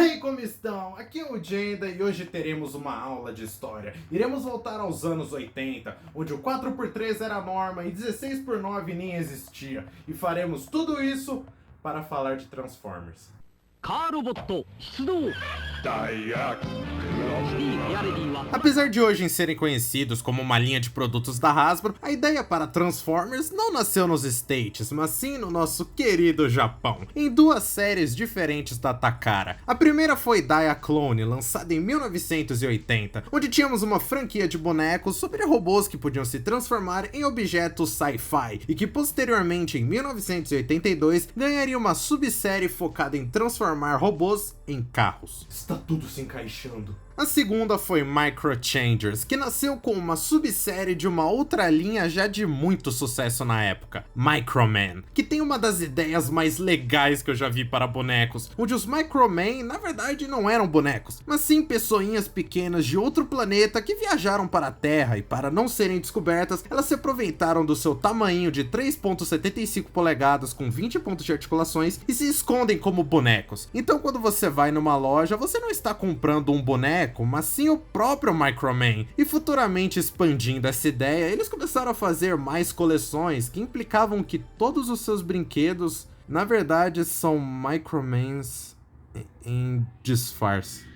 Hey, como estão? Aqui é o Jenda e hoje teremos uma aula de história. Iremos voltar aos anos 80, onde o 4x3 era a norma e 16x9 nem existia. E faremos tudo isso para falar de Transformers. Apesar de hoje serem conhecidos como uma linha de produtos da Hasbro, a ideia para Transformers não nasceu nos States, mas sim no nosso querido Japão, em duas séries diferentes da Takara. A primeira foi Diaclone, lançada em 1980, onde tínhamos uma franquia de bonecos sobre robôs que podiam se transformar em objetos sci-fi, e que posteriormente, em 1982, ganharia uma subsérie focada em transformar robôs em carros. Está tudo se encaixando. A segunda foi Micro Changers, que nasceu com uma subsérie de uma outra linha já de muito sucesso na época, Microman, que tem uma das ideias mais legais que eu já vi para bonecos, onde os Microman na verdade não eram bonecos, mas sim pessoinhas pequenas de outro planeta que viajaram para a Terra e, para não serem descobertas, elas se aproveitaram do seu tamanho de 3.75 polegadas com 20 pontos de articulações e se escondem como bonecos. Então quando você vai numa loja, você não está comprando um boneco, mas sim o próprio Microman. E futuramente, expandindo essa ideia, eles começaram a fazer mais coleções que implicavam que todos os seus brinquedos na verdade são Micromans em disfarce.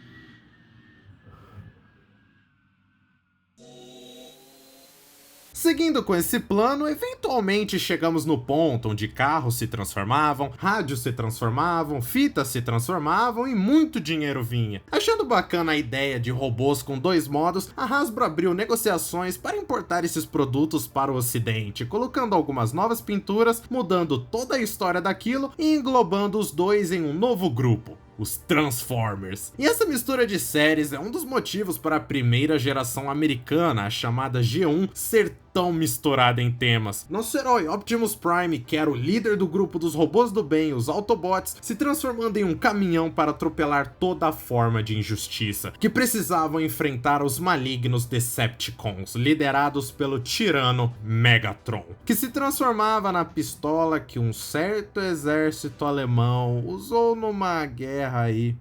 Seguindo com esse plano, eventualmente chegamos no ponto onde carros se transformavam, rádios se transformavam, fitas se transformavam e muito dinheiro vinha. Achando bacana a ideia de robôs com dois modos, a Hasbro abriu negociações para importar esses produtos para o ocidente, colocando algumas novas pinturas, mudando toda a história daquilo e englobando os dois em um novo grupo, os Transformers. E essa mistura de séries é um dos motivos para a primeira geração americana, a chamada G1, ser tão misturada em temas. Nosso herói Optimus Prime, que era o líder do grupo dos robôs do bem, os Autobots, se transformando em um caminhão para atropelar toda forma de injustiça, que precisavam enfrentar os malignos Decepticons, liderados pelo tirano Megatron, que se transformava na pistola que um certo exército alemão usou numa guerra aí.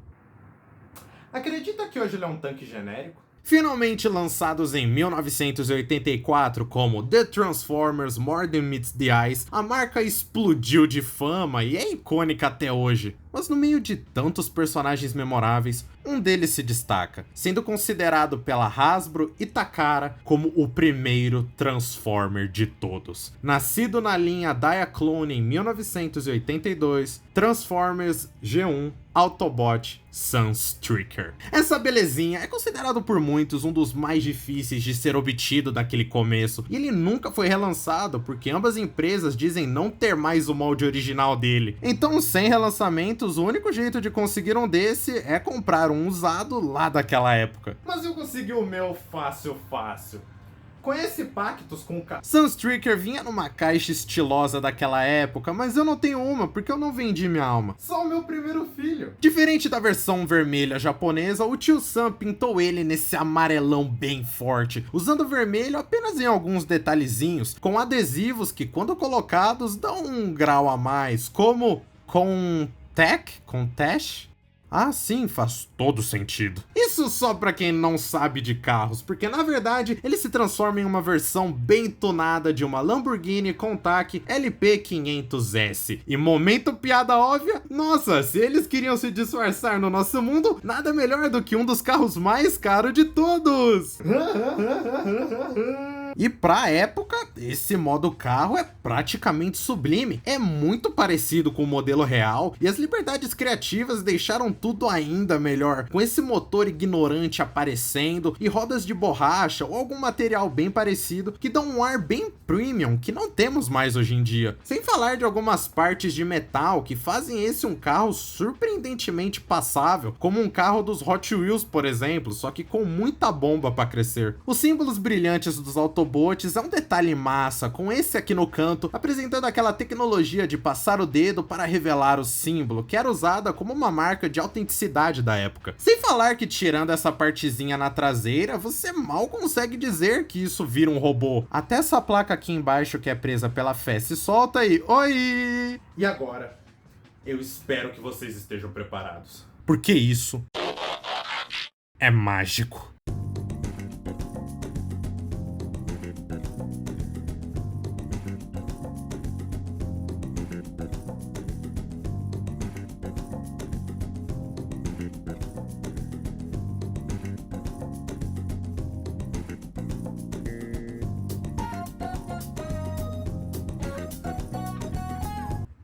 Acredita que hoje ele é um tanque genérico? Finalmente lançados em 1984 como The Transformers More Than Meets the Eyes, a marca explodiu de fama e é icônica até hoje. Mas no meio de tantos personagens memoráveis, um deles se destaca, sendo considerado pela Hasbro e Takara como o primeiro Transformer de todos. Nascido na linha Diaclone em 1982, Transformers G1 Autobot Sunstreaker. Essa belezinha é considerado por muitos um dos mais difíceis de ser obtido daquele começo, e ele nunca foi relançado porque ambas empresas dizem não ter mais o molde original dele. Então, sem relançamentos, o único jeito de conseguir um desse é comprar um usado lá daquela época. Mas eu consegui o meu fácil. Conhece Pactos com Sunstreaker vinha numa caixa estilosa daquela época, mas eu não tenho uma porque eu não vendi minha alma. Só o meu primeiro filho. Diferente da versão vermelha japonesa, o tio Sam pintou ele nesse amarelão bem forte, usando vermelho apenas em alguns detalhezinhos, com adesivos que, quando colocados, dão um grau a mais, como Contash? Ah, sim, faz todo sentido. Isso só pra quem não sabe de carros, porque na verdade ele se transforma em uma versão bem tunada de uma Lamborghini Countach LP500S. E momento piada óbvia, nossa, se eles queriam se disfarçar no nosso mundo, nada melhor do que um dos carros mais caros de todos. E pra época, esse modo carro é praticamente sublime, é muito parecido com o modelo real, e as liberdades criativas deixaram tudo ainda melhor, com esse motor ignorante aparecendo e rodas de borracha ou algum material bem parecido que dão um ar bem premium que não temos mais hoje em dia. Sem falar de algumas partes de metal que fazem esse um carro surpreendentemente passável, como um carro dos Hot Wheels, por exemplo, só que com muita bomba para crescer. Os símbolos brilhantes dos Autobots é um detalhe massa, com esse aqui no canto apresentando aquela tecnologia de passar o dedo para revelar o símbolo, que era usada como uma marca de autenticidade da época. Sem falar que, tirando essa partezinha na traseira, você mal consegue dizer que isso vira um robô. Até essa placa aqui embaixo que é presa pela fé se solta e oi! E agora, eu espero que vocês estejam preparados, porque isso é mágico.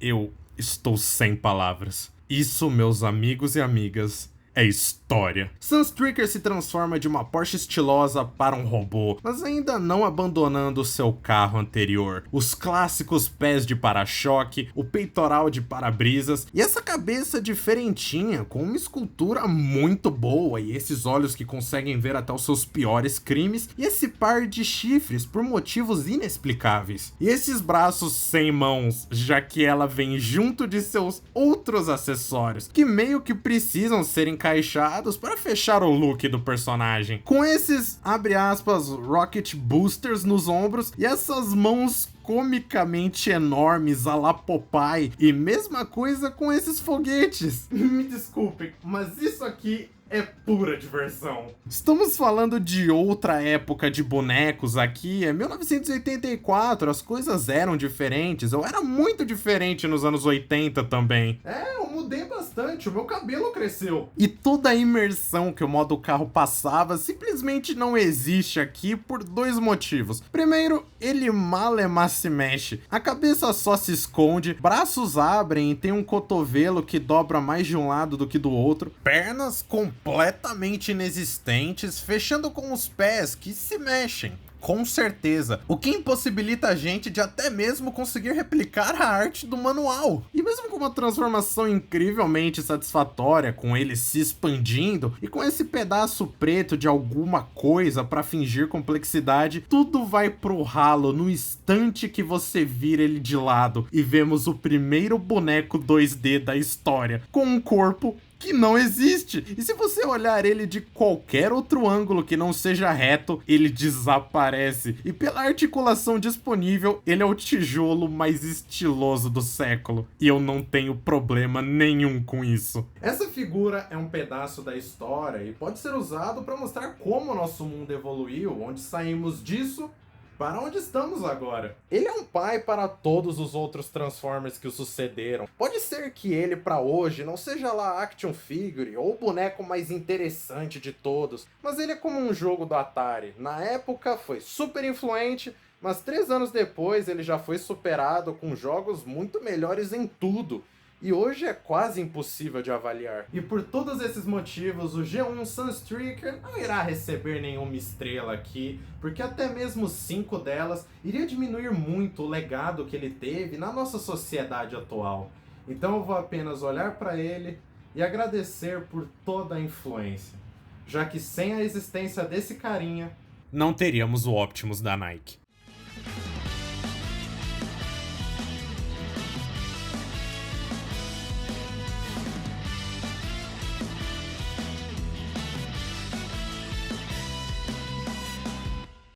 Eu estou sem palavras. Isso, meus amigos e amigas, é história. Sunstreaker se transforma de uma Porsche estilosa para um robô, mas ainda não abandonando seu carro anterior. Os clássicos pés de para-choque, o peitoral de para-brisas e essa cabeça diferentinha com uma escultura muito boa e esses olhos que conseguem ver até os seus piores crimes e esse par de chifres por motivos inexplicáveis. E esses braços sem mãos, já que ela vem junto de seus outros acessórios, que meio que precisam ser encaixados para fechar o look do personagem. Com esses, abre aspas, rocket boosters nos ombros e essas mãos comicamente enormes a la Popeye. E mesma coisa com esses foguetes. Me desculpem, mas isso aqui é pura diversão. Estamos falando de outra época de bonecos aqui, é 1984, as coisas eram diferentes, eu era muito diferente nos anos 80 também. Eu mudei bastante, o meu cabelo cresceu. E toda a imersão que o modo carro passava simplesmente não existe aqui por dois motivos. Primeiro, ele mal se mexe, a cabeça só se esconde, braços abrem e tem um cotovelo que dobra mais de um lado do que do outro, pernas completamente inexistentes, fechando com os pés que se mexem. Com certeza, o que impossibilita a gente de até mesmo conseguir replicar a arte do manual. E mesmo com uma transformação incrivelmente satisfatória, com ele se expandindo e com esse pedaço preto de alguma coisa para fingir complexidade, tudo vai pro ralo no instante que você vira ele de lado e vemos o primeiro boneco 2D da história, com um corpo que não existe. E se você olhar ele de qualquer outro ângulo que não seja reto, ele desaparece. E pela articulação disponível, ele é o tijolo mais estiloso do século. E eu não tenho problema nenhum com isso. Essa figura é um pedaço da história e pode ser usado para mostrar como o nosso mundo evoluiu, onde saímos disso para onde estamos agora. Ele é um pai para todos os outros Transformers que o sucederam. Pode ser que ele para hoje não seja lá action figure ou o boneco mais interessante de todos, mas ele é como um jogo do Atari. Na época foi super influente, mas 3 anos depois ele já foi superado com jogos muito melhores em tudo. E hoje é quase impossível de avaliar. E por todos esses motivos, o G1 Sunstreaker não irá receber nenhuma estrela aqui, porque até mesmo 5 delas iria diminuir muito o legado que ele teve na nossa sociedade atual. Então eu vou apenas olhar para ele e agradecer por toda a influência, já que sem a existência desse carinha, não teríamos o Optimus da Nike.